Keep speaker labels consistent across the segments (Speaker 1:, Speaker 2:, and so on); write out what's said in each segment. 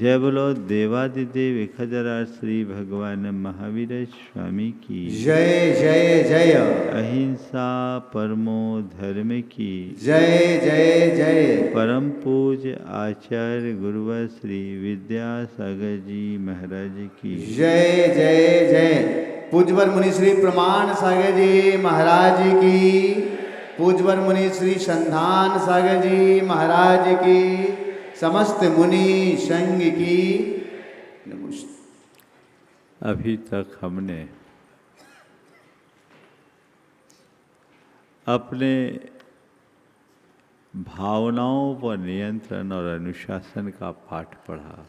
Speaker 1: जय बोलो देवादिदेव खजरा श्री भगवान महावीर स्वामी की
Speaker 2: जय जय जय।
Speaker 1: अहिंसा परमो धर्म की
Speaker 2: जय जय जय।
Speaker 1: परम पूज्य आचार्य गुरुवर श्री विद्यासागर जी महाराज की
Speaker 2: जय जय जय। पूज्यवर मुनि श्री प्रमाण सागर जी महाराज की, पूज्यवर मुनि श्री संधान सागर जी महाराज की, समस्त मुनि संघ की नमस्ते।
Speaker 1: अभी तक हमने अपने भावनाओं पर नियंत्रण और अनुशासन का पाठ पढ़ा,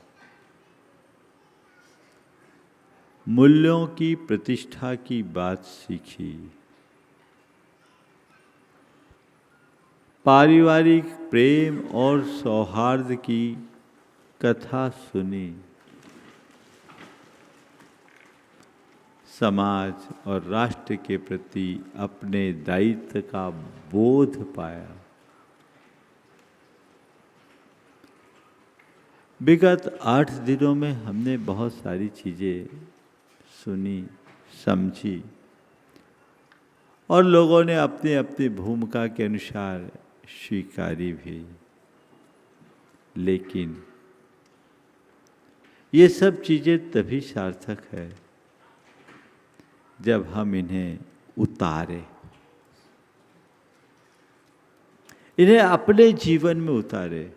Speaker 1: मूल्यों की प्रतिष्ठा की बात सीखी, पारिवारिक प्रेम और सौहार्द की कथा सुनी, समाज और राष्ट्र के प्रति अपने दायित्व का बोध पाया। विगत 8 दिनों में हमने बहुत सारी चीज़ें सुनी, समझी और लोगों ने अपनी अपनी भूमिका के अनुसार स्वीकारी भी। लेकिन ये सब चीज़ें तभी सार्थक है जब हम इन्हें उतारें, इन्हें अपने जीवन में उतारें।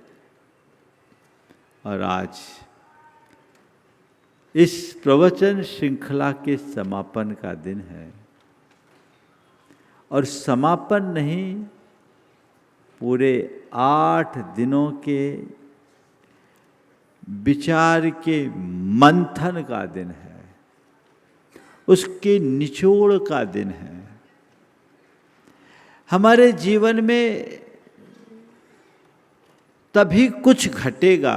Speaker 1: और आज इस प्रवचन श्रृंखला के समापन का दिन है, और समापन नहीं, पूरे 8 दिनों के विचार के मंथन का दिन है, उसके निचोड़ का दिन है। हमारे जीवन में तभी कुछ घटेगा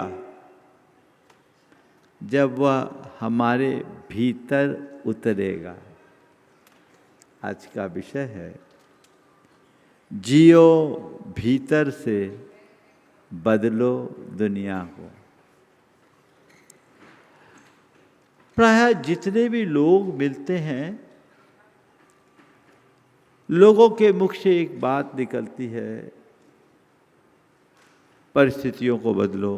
Speaker 1: जब वह हमारे भीतर उतरेगा। आज का विषय है जियो भीतर से, बदलो दुनिया को। प्रायः जितने भी लोग मिलते हैं, लोगों के मुख से एक बात निकलती है, परिस्थितियों को बदलो,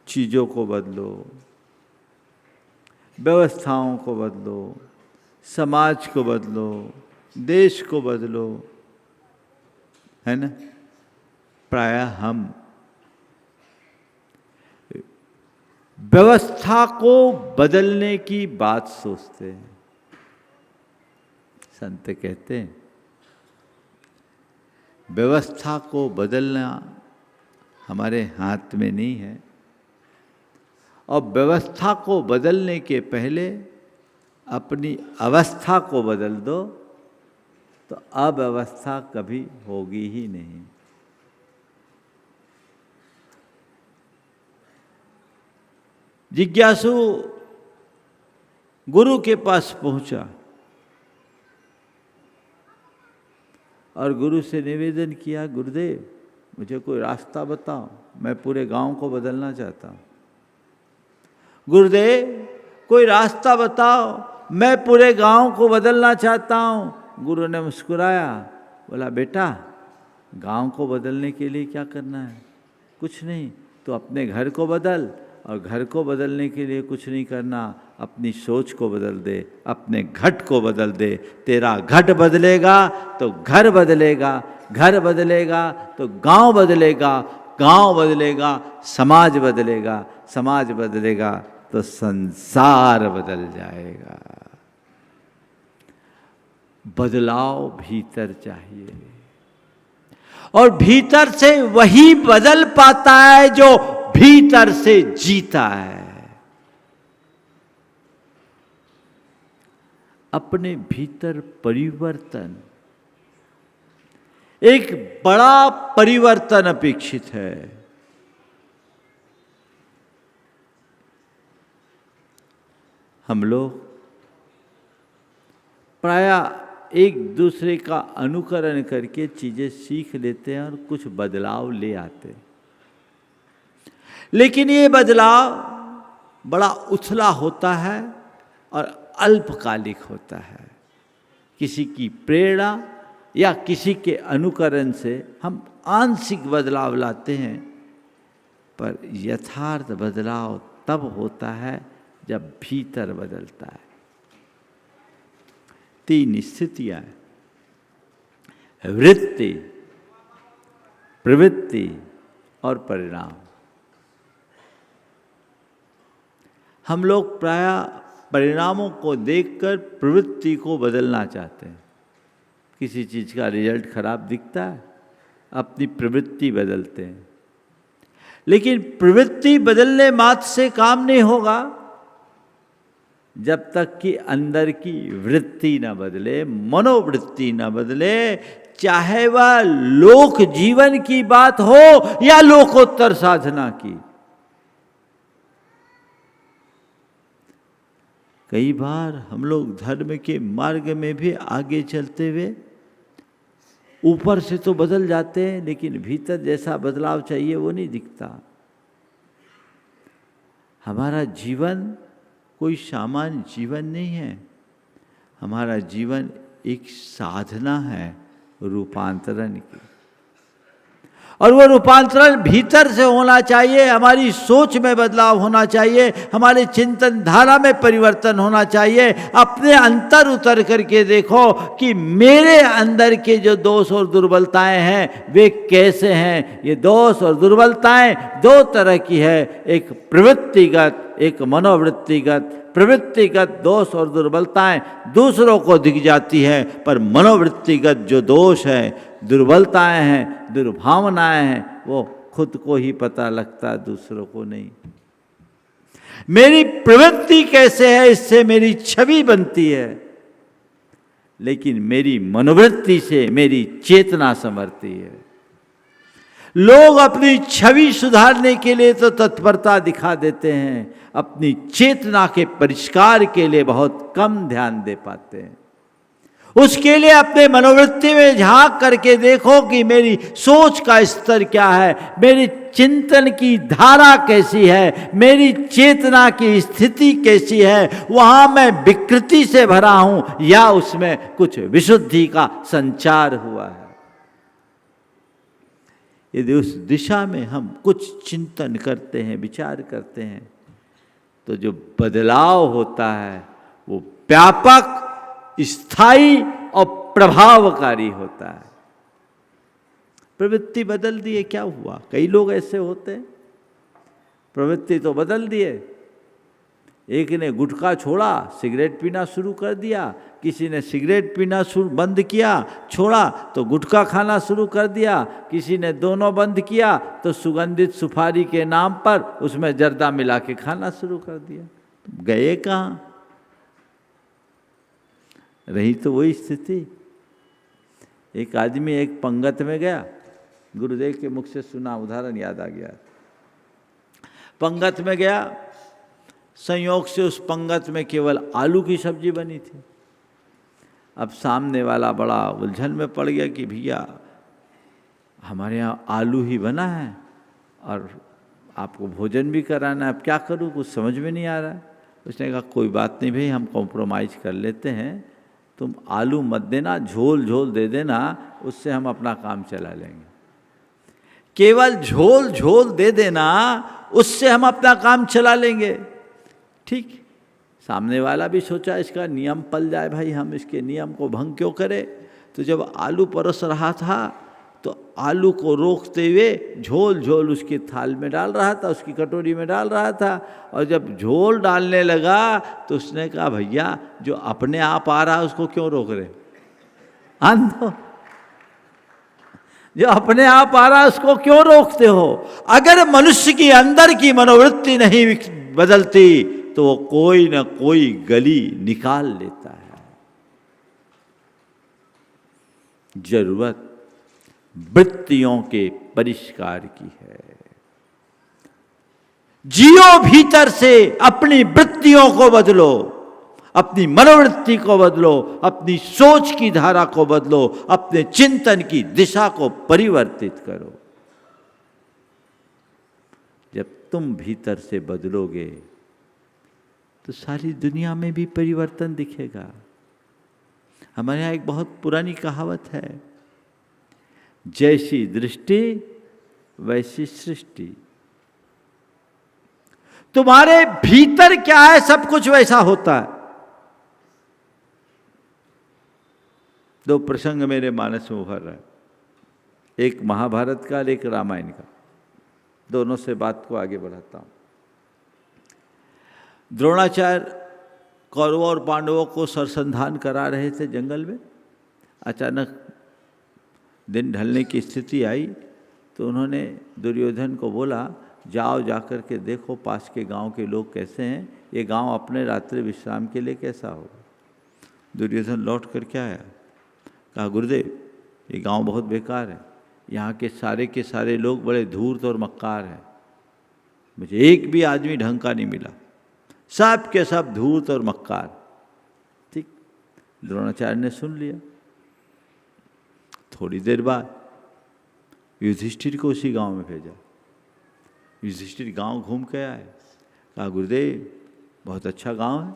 Speaker 1: चीज़ों को बदलो, व्यवस्थाओं को बदलो, समाज को बदलो, देश को बदलो, है ना। प्रायः हम व्यवस्था को बदलने की बात सोचते हैं। संत कहते हैं व्यवस्था को बदलना हमारे हाथ में नहीं है, और व्यवस्था को बदलने के पहले अपनी अवस्था को बदल दो तो अव्यवस्था कभी होगी ही नहीं। जिज्ञासु गुरु के पास पहुंचा और गुरु से निवेदन किया, गुरुदेव मुझे कोई रास्ता बताओ, मैं पूरे गांव को बदलना चाहता हूं। गुरुदेव कोई रास्ता बताओ, मैं पूरे गांव को बदलना चाहता हूं। गुरु ने मुस्कुराया, बोला बेटा गांव को बदलने के लिए क्या करना है? कुछ नहीं, तो अपने घर को बदल, और घर को बदलने के लिए कुछ नहीं करना, अपनी सोच को बदल दे, अपने घट को बदल दे। तेरा घट बदलेगा तो घर बदलेगा, घर बदलेगा तो गांव बदलेगा, गांव बदलेगा समाज बदलेगा, समाज बदलेगा तो संसार बदल जाएगा। बदलाव भीतर चाहिए, और भीतर से वही बदल पाता है जो भीतर से जीता है। अपने भीतर परिवर्तन, एक बड़ा परिवर्तन अपेक्षित है। हम लोग प्रायः एक दूसरे का अनुकरण करके चीज़ें सीख लेते हैं और कुछ बदलाव ले आते हैं, लेकिन ये बदलाव बड़ा उथला होता है और अल्पकालिक होता है। किसी की प्रेरणा या किसी के अनुकरण से हम आंशिक बदलाव लाते हैं, पर यथार्थ बदलाव तब होता है जब भीतर बदलता है। 3 स्थितियां हैं, वृत्ति, प्रवृत्ति और परिणाम। हम लोग प्रायः परिणामों को देखकर प्रवृत्ति को बदलना चाहते हैं। किसी चीज़ का रिजल्ट खराब दिखता है, अपनी प्रवृत्ति बदलते हैं। लेकिन प्रवृत्ति बदलने मात्र से काम नहीं होगा जब तक कि अंदर की वृत्ति न बदले, मनोवृत्ति न बदले, चाहे वह लोक जीवन की बात हो या लोकोत्तर साधना की। कई बार हम लोग धर्म के मार्ग में भी आगे चलते हुए ऊपर से तो बदल जाते हैं, लेकिन भीतर जैसा बदलाव चाहिए वो नहीं दिखता। हमारा जीवन कोई सामान्य जीवन नहीं है, हमारा जीवन एक साधना है रूपांतरण की, और वो रूपांतरण भीतर से होना चाहिए। हमारी सोच में बदलाव होना चाहिए, हमारे चिंतन धारा में परिवर्तन होना चाहिए। अपने अंतर उतर करके देखो कि मेरे अंदर के जो दोष और दुर्बलताएं हैं वे कैसे हैं। ये दोष और दुर्बलताएं 2 तरह की है, एक प्रवृत्तिगत, एक मनोवृत्तिगत। प्रवृत्तिगत दोष और दुर्बलताएं दूसरों को दिख जाती है, पर मनोवृत्तिगत जो दोष है, दुर्बलताएं हैं, दुर्भावनाएं हैं, वो खुद को ही पता लगता, दूसरों को नहीं। मेरी प्रवृत्ति कैसे है, इससे मेरी छवि बनती है, लेकिन मेरी मनोवृत्ति से मेरी चेतना संवरती है। लोग अपनी छवि सुधारने के लिए तो तत्परता दिखा देते हैं, अपनी चेतना के परिष्कार के लिए बहुत कम ध्यान दे पाते हैं। उसके लिए अपने मनोवृत्ति में झांक करके देखो कि मेरी सोच का स्तर क्या है, मेरी चिंतन की धारा कैसी है, मेरी चेतना की स्थिति कैसी है। वहां मैं विकृति से भरा हूं या उसमें कुछ विशुद्धि का संचार हुआ है। यदि उस दिशा में हम कुछ चिंतन करते हैं, विचार करते हैं, तो जो बदलाव होता है वो व्यापक, स्थायी और प्रभावकारी होता है। प्रवृत्ति बदल दिए, क्या हुआ? कई लोग ऐसे होते हैं, प्रवृत्ति तो बदल दिए। एक ने गुटखा छोड़ा, सिगरेट पीना शुरू कर दिया। किसी ने सिगरेट पीना बंद किया, छोड़ा तो गुटखा खाना शुरू कर दिया। किसी ने दोनों बंद किया तो सुगंधित सुपारी के नाम पर उसमें जर्दा मिला के खाना शुरू कर दिया। गए कहाँ? रही तो वही स्थिति। एक आदमी एक पंगत में गया, गुरुदेव के मुख से सुना, उदाहरण याद आ गया। पंगत में गया, संयोग से उस पंगत में केवल आलू की सब्जी बनी थी। अब सामने वाला बड़ा उलझन में पड़ गया कि भैया हमारे यहाँ आलू ही बना है और आपको भोजन भी कराना है, अब क्या करूँ, कुछ समझ में नहीं आ रहा है। उसने कहा कोई बात नहीं भाई, हम कॉम्प्रोमाइज़ कर लेते हैं, तुम आलू मत देना, झोल झोल दे देना, उससे हम अपना काम चला लेंगे। केवल झोल झोल दे देना, उससे हम अपना काम चला लेंगे। ठीक, सामने वाला भी सोचा इसका नियम पल जाए भाई, हम इसके नियम को भंग क्यों करें। तो जब आलू परोस रहा था तो आलू को रोकते हुए झोल झोल उसकी थाल में डाल रहा था, उसकी कटोरी में डाल रहा था। और जब झोल डालने लगा तो उसने कहा भैया जो अपने आप आ रहा है उसको क्यों रोक रहे, आंधो, जो अपने आप आ रहा है उसको क्यों रोकते हो। अगर मनुष्य की अंदर की मनोवृत्ति नहीं बदलती तो वो कोई ना कोई गली निकाल लेता है। जरूरत वृत्तियों के परिष्कार की है। जियो भीतर से, अपनी वृत्तियों को बदलो, अपनी मनोवृत्ति को बदलो, अपनी सोच की धारा को बदलो, अपने चिंतन की दिशा को परिवर्तित करो। जब तुम भीतर से बदलोगे तो सारी दुनिया में भी परिवर्तन दिखेगा। हमारे यहाँ एक बहुत पुरानी कहावत है, जैसी दृष्टि वैसी सृष्टि। तुम्हारे भीतर क्या है सब कुछ वैसा होता है। दो प्रसंग मेरे मानस में उभर रहा है, एक महाभारत का और एक रामायण का। दोनों से बात को आगे बढ़ाता हूं। द्रोणाचार्य कौरवों और पांडवों को सरसंधान करा रहे थे जंगल में। अचानक दिन ढलने की स्थिति आई तो उन्होंने दुर्योधन को बोला, जाओ जाकर के देखो पास के गांव के लोग कैसे हैं, ये गांव अपने रात्रि विश्राम के लिए कैसा होगा। दुर्योधन लौट कर क्या आया, कहा गुरुदेव ये गांव बहुत बेकार है, यहाँ के सारे लोग बड़े धूर्त और मक्कार हैं, मुझे एक भी आदमी ढंग का नहीं मिला, सब के सब धूर्त और मक्कार। ठीक, द्रोणाचार्य ने सुन लिया। थोड़ी देर बाद युधिष्ठिर को उसी गांव में भेजा। युधिष्ठिर गांव घूम के आए, कहा गुरुदेव बहुत अच्छा गांव है,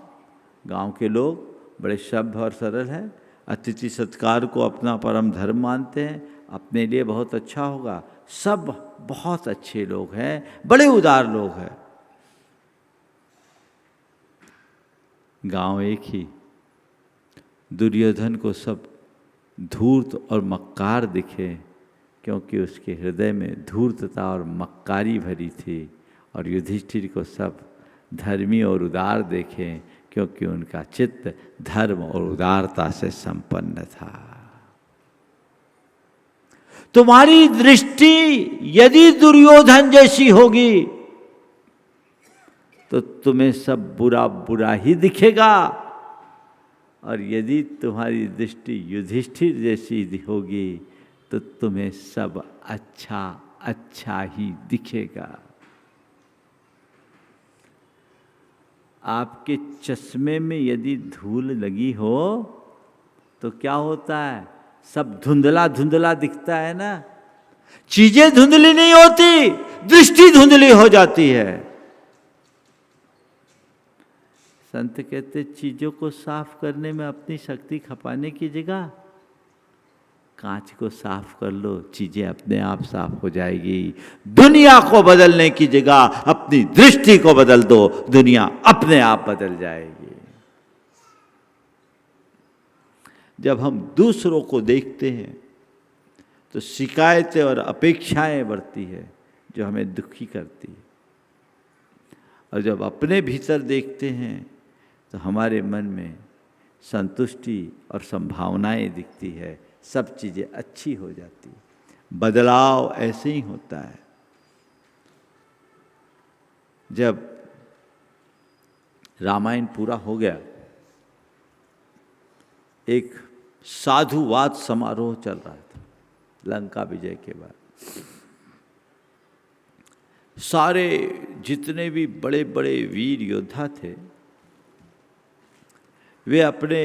Speaker 1: गांव के लोग बड़े सभ्य और सरल हैं, अतिथि सत्कार को अपना परम धर्म मानते हैं, अपने लिए बहुत अच्छा होगा, सब बहुत अच्छे लोग हैं, बड़े उदार लोग हैं। गांव एक ही, दुर्योधन को सब धूर्त और मक्कार दिखे क्योंकि उसके हृदय में धूर्तता और मक्कारी भरी थी, और युधिष्ठिर को सब धर्मी और उदार देखें क्योंकि उनका चित्त धर्म और उदारता से संपन्न था। तुम्हारी दृष्टि यदि दुर्योधन जैसी होगी तो तुम्हें सब बुरा बुरा ही दिखेगा, और यदि तुम्हारी दृष्टि युधिष्ठिर जैसी होगी तो तुम्हें सब अच्छा अच्छा ही दिखेगा। आपके चश्मे में यदि धूल लगी हो तो क्या होता है, सब धुंधला धुंधला दिखता है ना। चीजें धुंधली नहीं होती, दृष्टि धुंधली हो जाती है। संत कहते चीजों को साफ करने में अपनी शक्ति खपाने की जगह कांच को साफ कर लो, चीजें अपने आप साफ हो जाएगी। दुनिया को बदलने की जगह अपनी दृष्टि को बदल दो, दुनिया अपने आप बदल जाएगी। जब हम दूसरों को देखते हैं तो शिकायतें और अपेक्षाएं बढ़ती है जो हमें दुखी करती है, और जब अपने भीतर देखते हैं तो हमारे मन में संतुष्टि और संभावनाएं दिखती है, सब चीज़ें अच्छी हो जाती है। बदलाव ऐसे ही होता है। जब रामायण पूरा हो गया, एक साधुवाद समारोह चल रहा था लंका विजय के बाद। सारे जितने भी बड़े बड़े वीर योद्धा थे वे अपने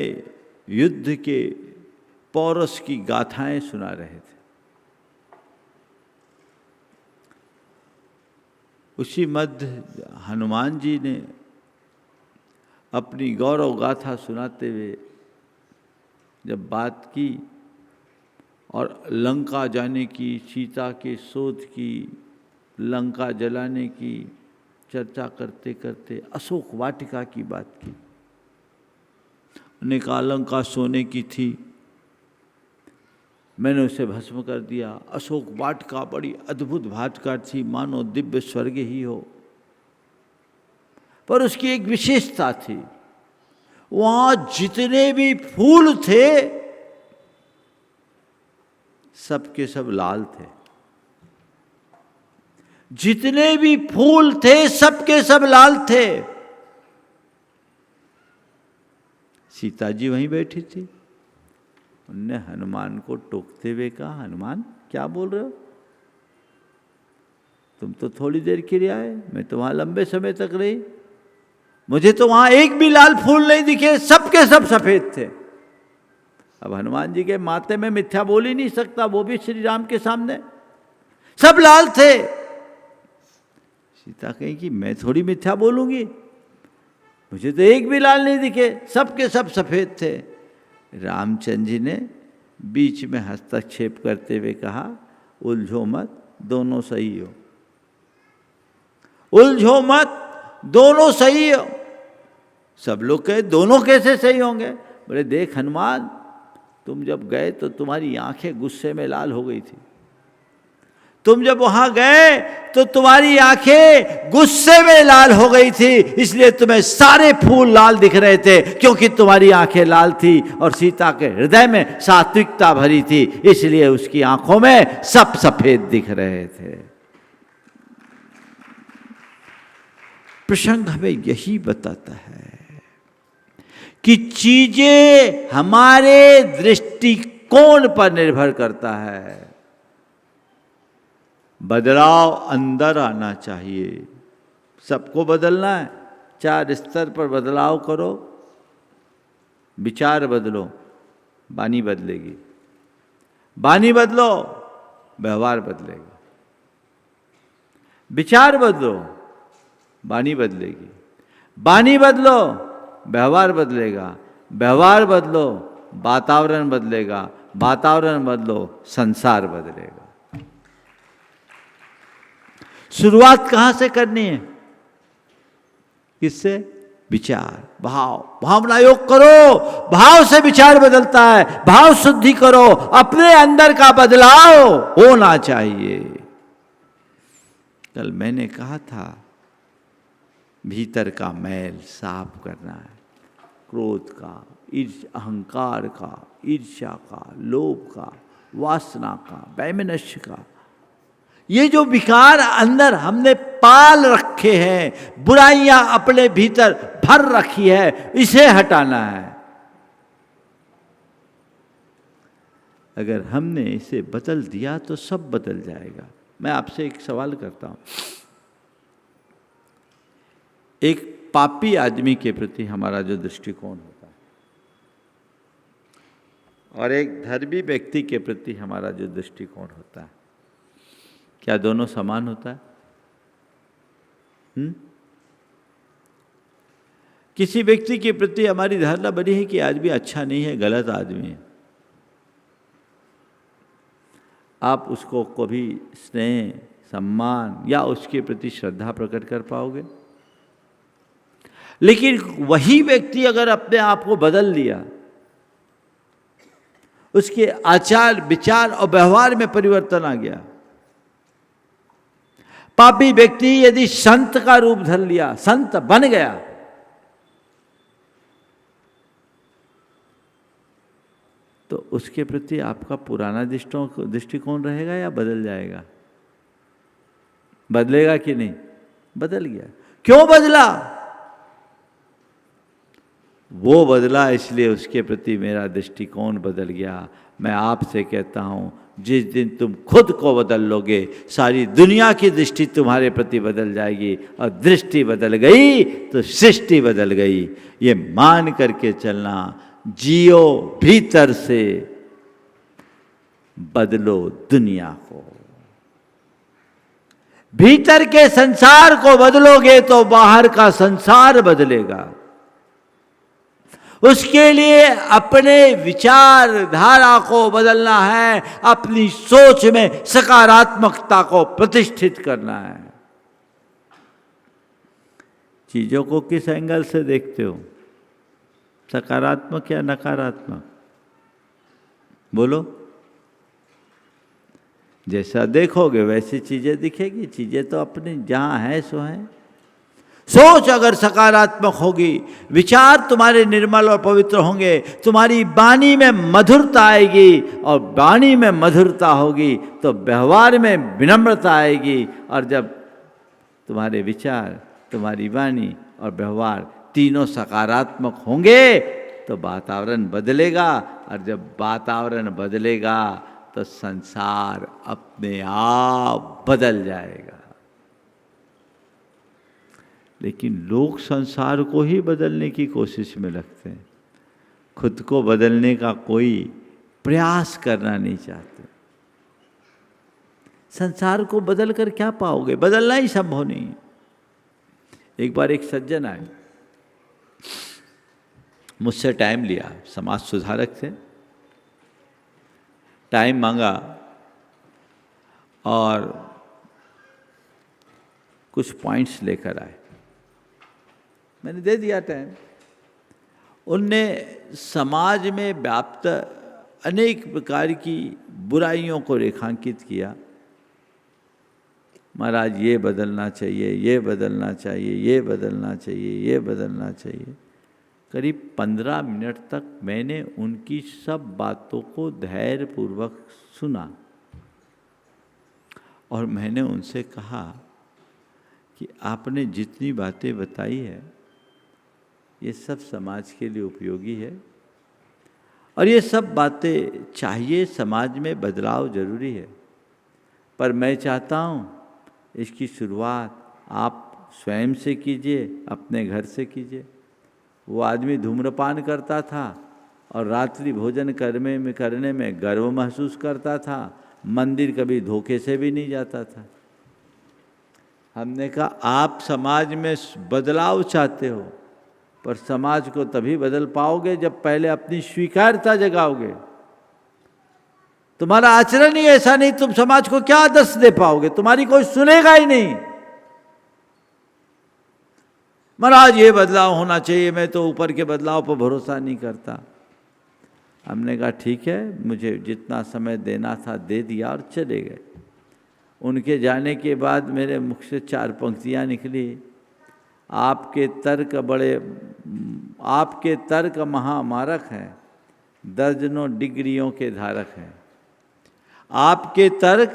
Speaker 1: युद्ध के पौरस की गाथाएं सुना रहे थे। उसी मध्य हनुमान जी ने अपनी गौरव गाथा सुनाते हुए जब बात की और लंका जाने की, सीता के शोध की, लंका जलाने की चर्चा करते करते अशोक वाटिका की बात की। उन्होंने कहा लंका सोने की थी, मैंने उसे भस्म कर दिया। अशोक वाटिका बड़ी अद्भुत वाटिका थी, मानो दिव्य स्वर्ग ही हो। पर उसकी एक विशेषता थी, वहां जितने भी फूल थे सबके सब लाल थे। जितने भी फूल थे सबके सब लाल थे। सीता जी वहीं बैठी थी। उनने हनुमान को टोकते हुए कहा, हनुमान क्या बोल रहे हो, तुम तो थोड़ी देर के लिए आए, मैं तो वहां लंबे समय तक रही, मुझे तो वहां एक भी लाल फूल नहीं दिखे, सबके सब सफेद थे। अब हनुमान जी के माथे में मिथ्या बोल ही नहीं सकता, वो भी श्री राम के सामने, सब लाल थे। सीता कही कि मैं थोड़ी मिथ्या बोलूंगी, मुझे तो एक भी लाल नहीं दिखे, सब के सब सफेद थे। रामचंद्र जी ने बीच में हस्तक्षेप करते हुए कहा, उलझो मत, दोनों सही हो, उलझो मत, दोनों सही हो। सब लोग कहे दोनों कैसे सही होंगे? बोले देख हनुमान, तुम जब गए तो तुम्हारी आंखें गुस्से में लाल हो गई थी, तुम जब वहां गए तो तुम्हारी आंखें गुस्से में लाल हो गई थी, इसलिए तुम्हें सारे फूल लाल दिख रहे थे, क्योंकि तुम्हारी आंखें लाल थी और सीता के हृदय में सात्विकता भरी थी, इसलिए उसकी आंखों में सब सफेद दिख रहे थे। प्रसंग हमें यही बताता है कि चीजें हमारे दृष्टिकोण पर निर्भर करता है। बदलाव अंदर आना चाहिए, सबको बदलना है। 4 स्तर पर बदलाव करो, विचार बदलो, वाणी बदलेगी, वाणी बदलो, व्यवहार बदलेगा, विचार बदलो, वाणी बदलेगी, वाणी बदलो, व्यवहार बदलेगा, व्यवहार बदलो, वातावरण बदलेगा, वातावरण बदलो, संसार बदलेगा। शुरुआत कहां से करनी है? किससे? विचार, भाव, भावना योग करो, भाव से विचार बदलता है। भाव शुद्धि करो, अपने अंदर का बदलाव होना चाहिए। कल मैंने कहा था भीतर का मैल साफ करना है, क्रोध का, अहंकार का, ईर्ष्या का, लोभ का, वासना का, वैमनस्य का, ये जो विकार अंदर हमने पाल रखे हैं, बुराइयां अपने भीतर भर रखी है, इसे हटाना है। अगर हमने इसे बदल दिया तो सब बदल जाएगा। मैं आपसे एक सवाल करता हूं, एक पापी आदमी के प्रति हमारा जो दृष्टिकोण होता है और एक धर्मी व्यक्ति के प्रति हमारा जो दृष्टिकोण होता है, क्या दोनों समान होता है? किसी व्यक्ति के प्रति हमारी धारणा बनी है कि आदमी अच्छा नहीं है, गलत आदमी है, आप उसको कभी स्नेह, सम्मान या उसके प्रति श्रद्धा प्रकट कर पाओगे? लेकिन वही व्यक्ति अगर अपने आप को बदल लिया, उसके आचार, विचार और व्यवहार में परिवर्तन आ गया, पापी व्यक्ति यदि संत का रूप धर लिया, संत बन गया, तो उसके प्रति आपका पुराना दृष्टिकोण रहेगा या बदल जाएगा? बदलेगा कि नहीं? बदल गया। क्यों बदला? वो बदला इसलिए उसके प्रति मेरा दृष्टिकोण बदल गया। मैं आपसे कहता हूं, जिस दिन तुम खुद को बदल लोगे, सारी दुनिया की दृष्टि तुम्हारे प्रति बदल जाएगी, और दृष्टि बदल गई तो सृष्टि बदल गई। ये मान करके चलना, जियो भीतर से, बदलो दुनिया को। भीतर के संसार को बदलोगे तो बाहर का संसार बदलेगा। उसके लिए अपने विचारधारा को बदलना है, अपनी सोच में सकारात्मकता को प्रतिष्ठित करना है। चीजों को किस एंगल से देखते हो, सकारात्मक या नकारात्मक? बोलो। जैसा देखोगे वैसी चीजें दिखेगी। चीजें तो अपनी जहां है सो है। सोच अगर सकारात्मक होगी, विचार तुम्हारे निर्मल और पवित्र होंगे, तुम्हारी वाणी में मधुरता आएगी, और वाणी में मधुरता होगी तो व्यवहार में विनम्रता आएगी। और जब तुम्हारे विचार, तुम्हारी वाणी और व्यवहार तीनों सकारात्मक होंगे तो वातावरण बदलेगा, और जब वातावरण बदलेगा तो संसार अपने आप बदल जाएगा। लेकिन लोग संसार को ही बदलने की कोशिश में लगते हैं, खुद को बदलने का कोई प्रयास करना नहीं चाहते। संसार को बदल कर क्या पाओगे? बदलना ही संभव नहीं है। एक बार एक सज्जन आए, मुझसे टाइम लिया, समाज सुधारक थे, टाइम मांगा और कुछ पॉइंट्स लेकर आए। मैंने दे दिया टाइम। उनने समाज में व्याप्त अनेक प्रकार की बुराइयों को रेखांकित किया। महाराज ये बदलना चाहिए, ये बदलना चाहिए, ये बदलना चाहिए, ये बदलना चाहिए। करीब 15 मिनट तक मैंने उनकी सब बातों को धैर्यपूर्वक सुना और मैंने उनसे कहा कि आपने जितनी बातें बताई है ये सब समाज के लिए उपयोगी है और ये सब बातें चाहिए, समाज में बदलाव जरूरी है, पर मैं चाहता हूँ इसकी शुरुआत आप स्वयं से कीजिए, अपने घर से कीजिए। वो आदमी धूम्रपान करता था और रात्रि भोजन करने में गर्व महसूस करता था, मंदिर कभी धोखे से भी नहीं जाता था। हमने कहा आप समाज में बदलाव चाहते हो, पर समाज को तभी बदल पाओगे जब पहले अपनी स्वीकार्यता जगाओगे। तुम्हारा आचरण ही ऐसा नहीं, तुम समाज को क्या आदर्श दे पाओगे? तुम्हारी कोई सुनेगा ही नहीं। महाराज ये बदलाव होना चाहिए, मैं तो ऊपर के बदलाव पर भरोसा नहीं करता। हमने कहा ठीक है, मुझे जितना समय देना था दे दिया और चले गए। उनके जाने के बाद मेरे मुख से 4 पंक्तियां निकली, आपके तर्क महामारक हैं, दर्जनों डिग्रियों के धारक हैं। आपके तर्क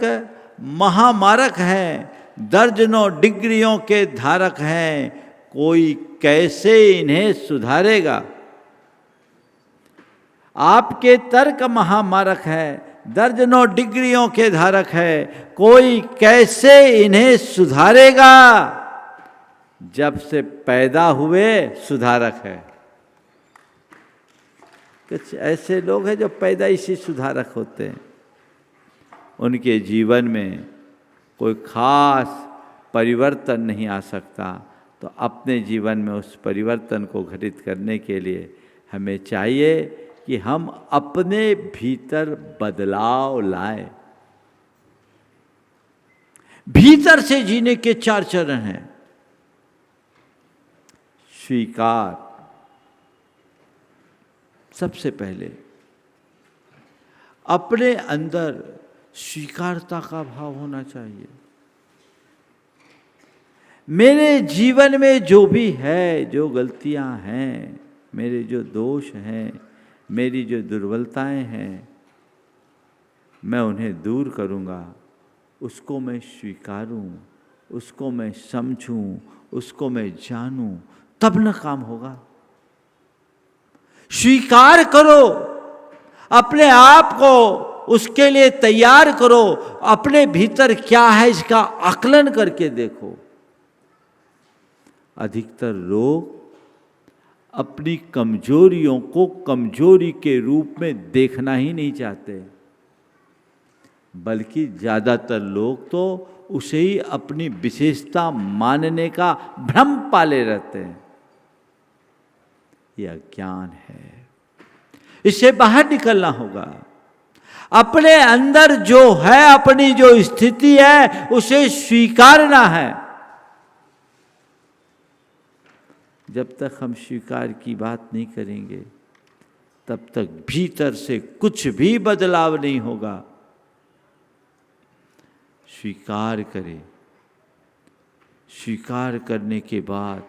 Speaker 1: महामारक हैं, दर्जनों डिग्रियों के धारक हैं, कोई कैसे इन्हें सुधारेगा? आपके तर्क महामारक हैं, दर्जनों डिग्रियों के धारक है, कोई कैसे इन्हें सुधारेगा? जब से पैदा हुए सुधारक है। कुछ ऐसे लोग हैं जो पैदाइशी सुधारक होते हैं, उनके जीवन में कोई खास परिवर्तन नहीं आ सकता। तो अपने जीवन में उस परिवर्तन को घटित करने के लिए हमें चाहिए कि हम अपने भीतर बदलाव लाएं। भीतर से जीने के 4 चरण हैं। स्वीकार, सबसे पहले अपने अंदर स्वीकारता का भाव होना चाहिए। मेरे जीवन में जो भी है, जो गलतियां हैं, मेरे जो दोष हैं, मेरी जो दुर्बलताएं हैं, मैं उन्हें दूर करूंगा। उसको मैं स्वीकारूं, उसको मैं समझूं, उसको मैं जानूं, तब न काम होगा। स्वीकार करो, अपने आप को उसके लिए तैयार करो। अपने भीतर क्या है इसका आकलन करके देखो। अधिकतर लोग अपनी कमजोरियों को कमजोरी के रूप में देखना ही नहीं चाहते, बल्कि ज़्यादातर लोग तो उसे ही अपनी विशेषता मानने का भ्रम पाले रहते हैं। यह अज्ञान है, इससे बाहर निकलना होगा। अपने अंदर जो है, अपनी जो स्थिति है, उसे स्वीकारना है। जब तक हम स्वीकार की बात नहीं करेंगे, तब तक भीतर से कुछ भी बदलाव नहीं होगा। स्वीकार करें, स्वीकार करने के बाद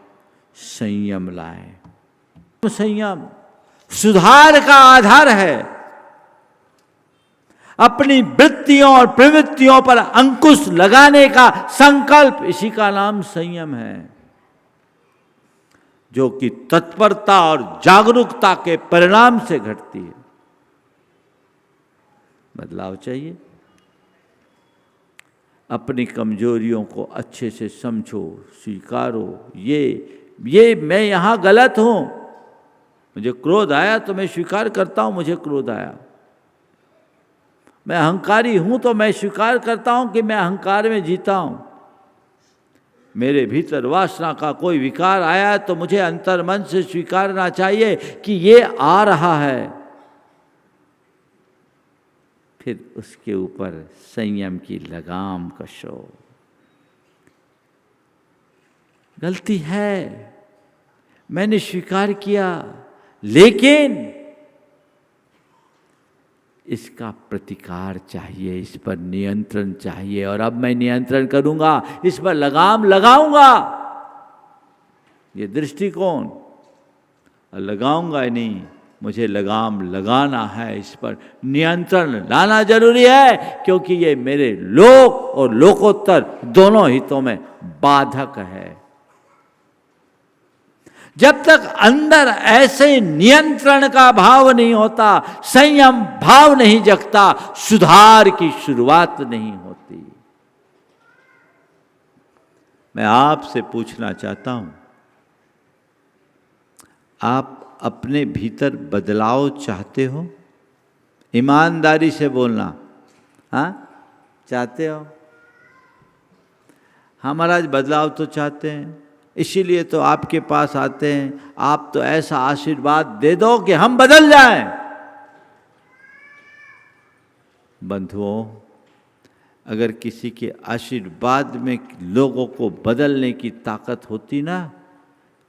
Speaker 1: संयम लाएं। संयम सुधार का आधार है। अपनी वृत्तियों और प्रवृत्तियों पर अंकुश लगाने का संकल्प, इसी का नाम संयम है, जो कि तत्परता और जागरूकता के परिणाम से घटती है। बदलाव चाहिए। अपनी कमजोरियों को अच्छे से समझो, स्वीकारो। ये मैं यहां गलत हूं। मुझे क्रोध आया तो मैं स्वीकार करता हूं मुझे क्रोध आया। मैं अहंकारी हूं तो मैं स्वीकार करता हूं कि मैं अहंकार में जीता हूं। मेरे भीतर वासना का कोई विकार आया तो मुझे अंतर मन से स्वीकारना चाहिए कि ये आ रहा है, फिर उसके ऊपर संयम की लगाम कसो। गलती है, मैंने स्वीकार किया, लेकिन इसका प्रतिकार चाहिए, इस पर नियंत्रण चाहिए, और अब मैं नियंत्रण करूंगा, इस पर लगाम लगाऊंगा। ये दृष्टिकोण, लगाऊंगा ही नहीं, मुझे लगाम लगाना है, इस पर नियंत्रण लाना जरूरी है, क्योंकि ये मेरे लोक और लोकोत्तर दोनों हितों में बाधक है। जब तक अंदर ऐसे नियंत्रण का भाव नहीं होता, संयम भाव नहीं जगता, सुधार की शुरुआत नहीं होती। मैं आपसे पूछना चाहता हूं, आप अपने भीतर बदलाव चाहते हो? ईमानदारी से बोलना, हाँ चाहते हो? हाँ महाराज बदलाव तो चाहते हैं, इसीलिए तो आपके पास आते हैं। आप तो ऐसा आशीर्वाद दे दो कि हम बदल जाएं। बंधुओं, अगर किसी के आशीर्वाद में लोगों को बदलने की ताकत होती ना,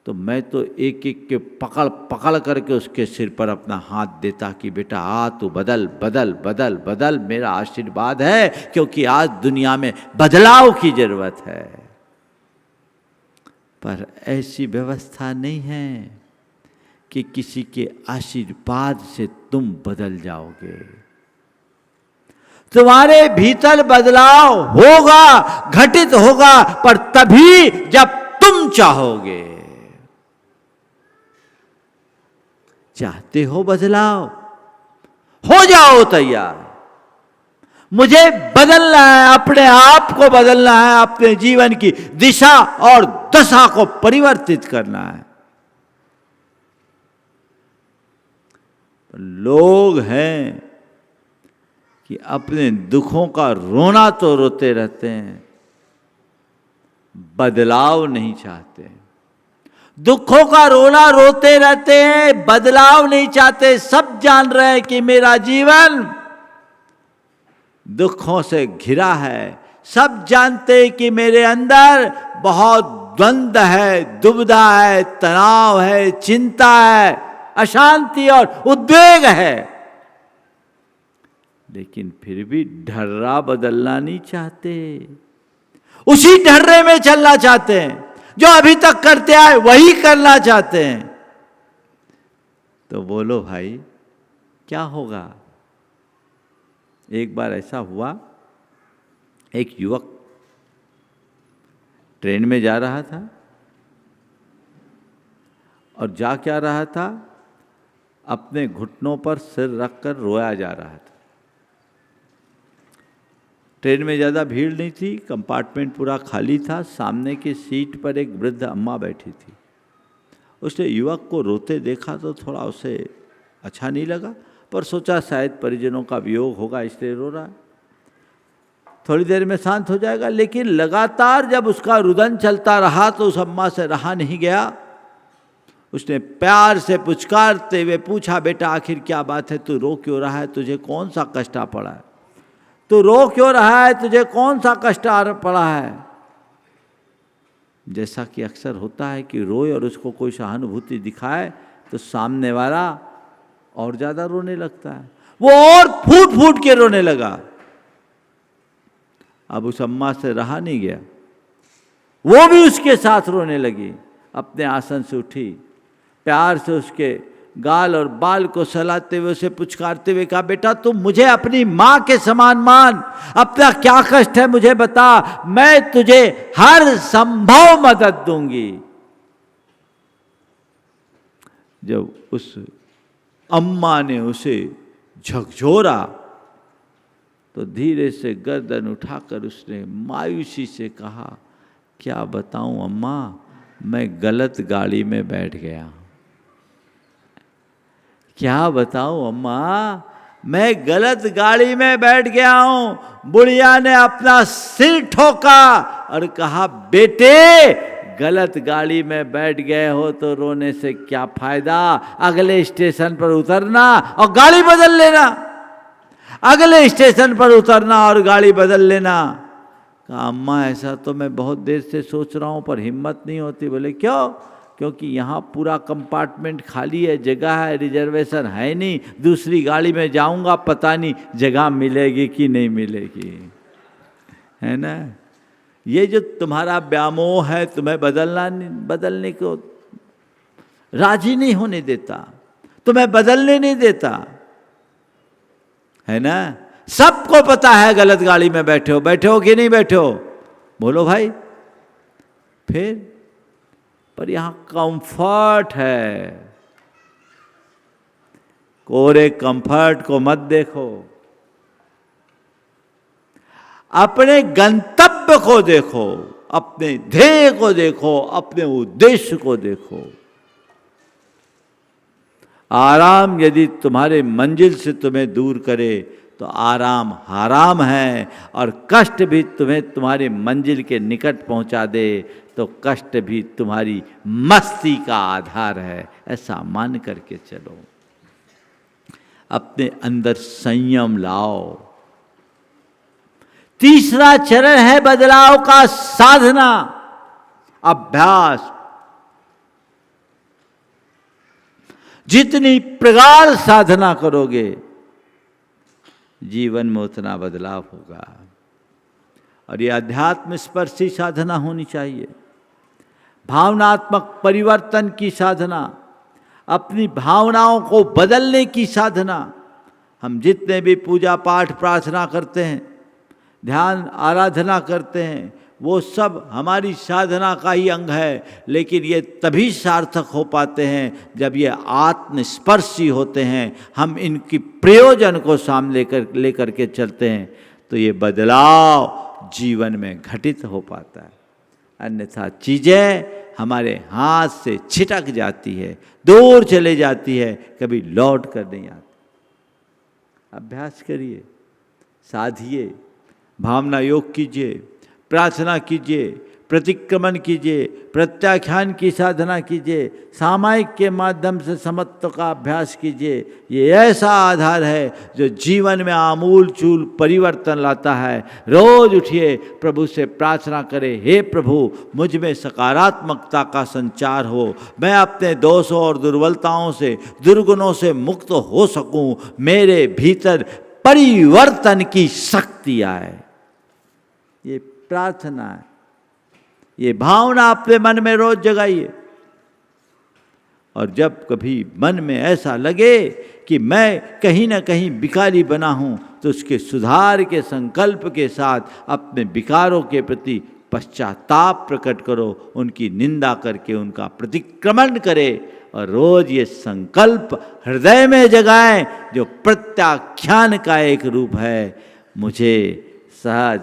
Speaker 1: तो मैं तो एक एक के पकड़ पकड़ करके उसके सिर पर अपना हाथ देता कि बेटा आ तू बदल बदल बदल बदल, मेरा आशीर्वाद है, क्योंकि आज दुनिया में बदलाव की जरूरत है। पर ऐसी व्यवस्था नहीं है कि किसी के आशीर्वाद से तुम बदल जाओगे। तुम्हारे भीतर बदलाव होगा, घटित होगा, पर तभी जब तुम चाहोगे। चाहते हो बदलाव, हो जाओ तैयार। मुझे बदलना है, अपने आप को बदलना है, अपने जीवन की दिशा और दशा को परिवर्तित करना है। लोग हैं कि अपने दुखों का रोना तो रोते रहते हैं, बदलाव नहीं चाहते। दुखों का रोना रोते रहते हैं, बदलाव नहीं चाहते। सब जान रहे हैं कि मेरा जीवन दुखों से घिरा है। सब जानते हैं कि मेरे अंदर बहुत द्वंद्व है, दुविधा है, तनाव है, चिंता है, अशांति और उद्वेग है, लेकिन फिर भी ढर्रा बदलना नहीं चाहते। उसी ढर्रे में चलना चाहते हैं, जो अभी तक करते आए वही करना चाहते हैं। तो बोलो भाई क्या होगा? एक बार ऐसा हुआ, एक युवक ट्रेन में जा रहा था, और जा क्या रहा था, अपने घुटनों पर सिर रखकर रोया जा रहा था। ट्रेन में ज़्यादा भीड़ नहीं थी, कंपार्टमेंट पूरा खाली था। सामने की सीट पर एक वृद्ध अम्मा बैठी थी। उसने युवक को रोते देखा तो थोड़ा उसे अच्छा नहीं लगा, पर सोचा शायद परिजनों का वियोग होगा इसलिए रो रहा है, थोड़ी देर में शांत हो जाएगा। लेकिन लगातार जब उसका रुदन चलता रहा तो उस अम्मा से रहा नहीं गया। उसने प्यार से पुचकारते हुए पूछा, बेटा आखिर क्या बात है, तू रो क्यों रहा है, तुझे कौन सा कष्ट आ पड़ा है, तू रो क्यों रहा है, तुझे कौन सा कष्ट आ पड़ा है। जैसा कि अक्सर होता है कि रोए और उसको कोई सहानुभूति दिखाए तो सामने वाला और ज़्यादा रोने लगता है। वो और फूट फूट के रोने लगा। अब उस अम्मा से रहा नहीं गया, वो भी उसके साथ रोने लगी। अपने आसन से उठी, प्यार से उसके गाल और बाल को सहलाते हुए उसे पुचकारते हुए कहा, बेटा तुम मुझे अपनी माँ के समान मान, अपना क्या कष्ट है मुझे बता, मैं तुझे हर संभव मदद दूंगी। जब उस अम्मा ने उसे झकझोरा तो धीरे से गर्दन उठाकर उसने मायूसी से कहा, क्या बताऊं अम्मा, मैं गलत गाड़ी में बैठ गया। क्या बताऊं अम्मा, मैं गलत गाड़ी में बैठ गया हूं। बुढ़िया ने अपना सिर ठोका और कहा, बेटे गलत गाड़ी में बैठ गए हो तो रोने से क्या फायदा, अगले स्टेशन पर उतरना और गाड़ी बदल लेना। अगले स्टेशन पर उतरना और गाड़ी बदल लेना। कहा, अम्मा ऐसा तो मैं बहुत देर से सोच रहा हूं पर हिम्मत नहीं होती। बोले क्यों? क्योंकि यहाँ पूरा कंपार्टमेंट खाली है, जगह है, रिजर्वेशन है नहीं। दूसरी गाड़ी में जाऊंगा, पता नहीं जगह मिलेगी कि नहीं मिलेगी, है ना। ये जो तुम्हारा व्यामोह है तुम्हें बदलने को राजी नहीं होने देता, तुम्हें बदलने नहीं देता, है ना। सबको पता है गलत गाड़ी में बैठे हो कि नहीं बैठे हो, बोलो भाई। फिर पर यहां कंफर्ट है, कोरे कंफर्ट को मत देखो, अपने गंतव्य को देखो, अपने ध्येय को देखो, अपने उद्देश्य को देखो। आराम यदि तुम्हारे मंजिल से तुम्हें दूर करे तो आराम हराम है, और कष्ट भी तुम्हें तुम्हारे मंजिल के निकट पहुंचा दे तो कष्ट भी तुम्हारी मस्ती का आधार है। ऐसा मान करके चलो, अपने अंदर संयम लाओ। तीसरा चरण है बदलाव का साधना, अभ्यास। जितनी प्रगाढ़ साधना करोगे जीवन में उतना बदलाव होगा। और ये अध्यात्म स्पर्शी साधना होनी चाहिए, भावनात्मक परिवर्तन की साधना, अपनी भावनाओं को बदलने की साधना। हम जितने भी पूजा पाठ प्रार्थना करते हैं, ध्यान आराधना करते हैं, वो सब हमारी साधना का ही अंग है, लेकिन ये तभी सार्थक हो पाते हैं जब ये आत्मस्पर्शी होते हैं। हम इनकी प्रयोजन को सामने लेकर के चलते हैं तो ये बदलाव जीवन में घटित हो पाता है। अन्यथा चीज़ें हमारे हाथ से छिटक जाती है, दूर चले जाती है, कभी लौट कर नहीं आती। अभ्यास करिए, साधिए, भावना योग कीजिए, प्रार्थना कीजिए, प्रतिक्रमण कीजिए, प्रत्याख्यान की साधना कीजिए, सामायिक के माध्यम से समत्व का अभ्यास कीजिए। ये ऐसा आधार है जो जीवन में आमूल चूल परिवर्तन लाता है। रोज उठिए, प्रभु से प्रार्थना करें, हे प्रभु मुझ में सकारात्मकता का संचार हो, मैं अपने दोषों और दुर्बलताओं से, दुर्गुणों से मुक्त हो सकूं, मेरे भीतर परिवर्तन की शक्ति आए। ये प्रार्थना है, ये भावना अपने मन में रोज जगाइए। और जब कभी मन में ऐसा लगे कि मैं कहीं ना कहीं विकारी बना हूं, तो उसके सुधार के संकल्प के साथ अपने विकारों के प्रति पश्चाताप प्रकट करो, उनकी निंदा करके उनका प्रतिक्रमण करे, और रोज ये संकल्प हृदय में जगाएं जो प्रत्याख्यान का एक रूप है। मुझे सहज,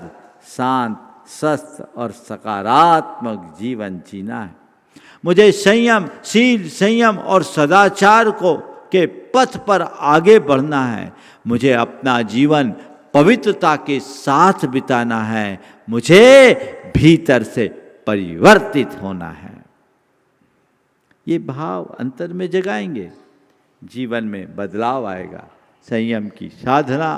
Speaker 1: शांत, स्वस्थ और सकारात्मक जीवन जीना है। मुझे संयम, शील, संयम और सदाचार को के पथ पर आगे बढ़ना है। मुझे अपना जीवन पवित्रता के साथ बिताना है। मुझे भीतर से परिवर्तित होना है। ये भाव अंतर में जगाएंगे, जीवन में बदलाव आएगा। संयम की साधना,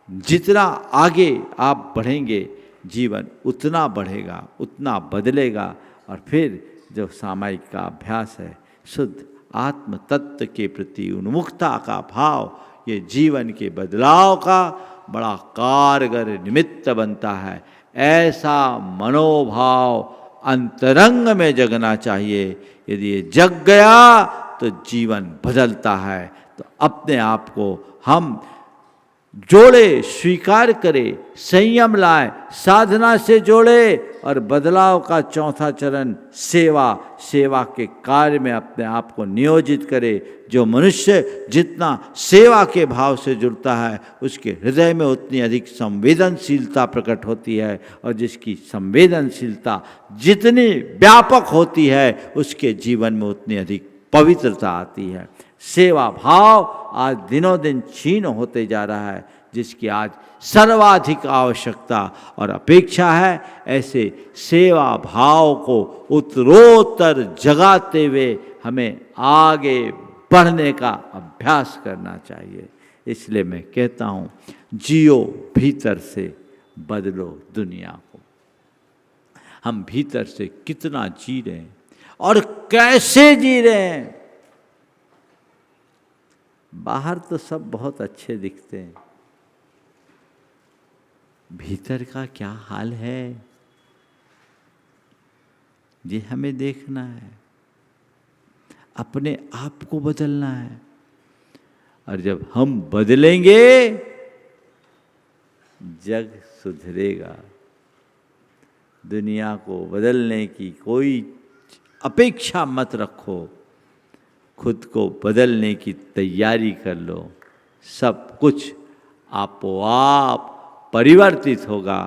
Speaker 1: जितना आगे आप बढ़ेंगे जीवन उतना बढ़ेगा, उतना बदलेगा। और फिर जो सामायिक का अभ्यास है, शुद्ध आत्म तत्व के प्रति उन्मुखता का भाव, ये जीवन के बदलाव का बड़ा कारगर निमित्त बनता है। ऐसा मनोभाव अंतरंग में जगना चाहिए। यदि ये जग गया तो जीवन बदलता है। तो अपने आप को हम जोड़े, स्वीकार करे, संयम लाए, साधना से जोड़े, और बदलाव का चौथा चरण सेवा, सेवा के कार्य में अपने आप को नियोजित करे। जो मनुष्य जितना सेवा के भाव से जुड़ता है, उसके हृदय में उतनी अधिक संवेदनशीलता प्रकट होती है, और जिसकी संवेदनशीलता जितनी व्यापक होती है, उसके जीवन में उतनी अधिक पवित्रता आती है। सेवा भाव आज दिनों दिन क्षीण होते जा रहा है, जिसकी आज सर्वाधिक आवश्यकता और अपेक्षा है। ऐसे सेवा भाव को उत्तरोत्तर जगाते हुए हमें आगे बढ़ने का अभ्यास करना चाहिए। इसलिए मैं कहता हूँ, जियो भीतर से, बदलो दुनिया को। हम भीतर से कितना जी रहे हैं और कैसे जी रहे हैं। बाहर तो सब बहुत अच्छे दिखते हैं, भीतर का क्या हाल है ये हमें देखना है। अपने आप को बदलना है, और जब हम बदलेंगे जग सुधरेगा। दुनिया को बदलने की कोई अपेक्षा मत रखो, खुद को बदलने की तैयारी कर लो। सब कुछ आपो-आप परिवर्तित होगा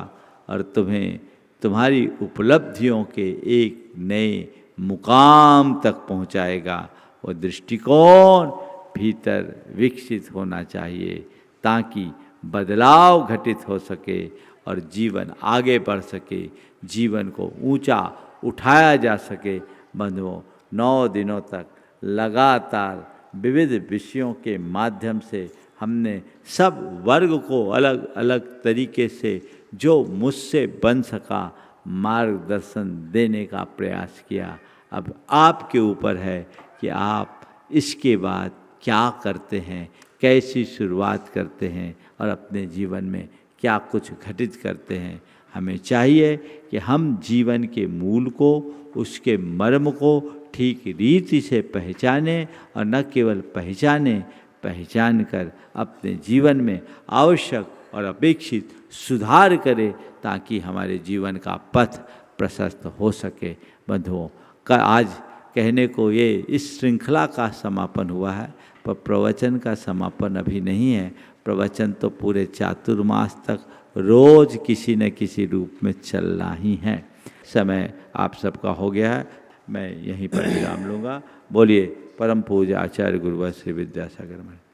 Speaker 1: और तुम्हें तुम्हारी उपलब्धियों के एक नए मुकाम तक पहुंचाएगा। वो दृष्टिकोण भीतर विकसित होना चाहिए ताकि बदलाव घटित हो सके और जीवन आगे बढ़ सके, जीवन को ऊंचा उठाया जा सके। बंधुओं, 9 दिनों तक लगातार विविध विषयों के माध्यम से हमने सब वर्ग को अलग अलग तरीके से जो मुझसे बन सका मार्गदर्शन देने का प्रयास किया। अब आपके ऊपर है कि आप इसके बाद क्या करते हैं, कैसी शुरुआत करते हैं और अपने जीवन में क्या कुछ घटित करते हैं। हमें चाहिए कि हम जीवन के मूल को, उसके मर्म को ठीक रीति से पहचानें और न केवल पहचान कर अपने जीवन में आवश्यक और अपेक्षित सुधार करें ताकि हमारे जीवन का पथ प्रशस्त हो सके। बंधुओं, आज कहने को ये इस श्रृंखला का समापन हुआ है, पर प्रवचन का समापन अभी नहीं है। प्रवचन तो पूरे चातुर्मास तक रोज किसी न किसी रूप में चलना ही है। समय आप सबका हो गया है, मैं यहीं पर विराम लूँगा। बोलिए परम पूज्य आचार्य गुरुवर श्री विद्यासागर महाराज।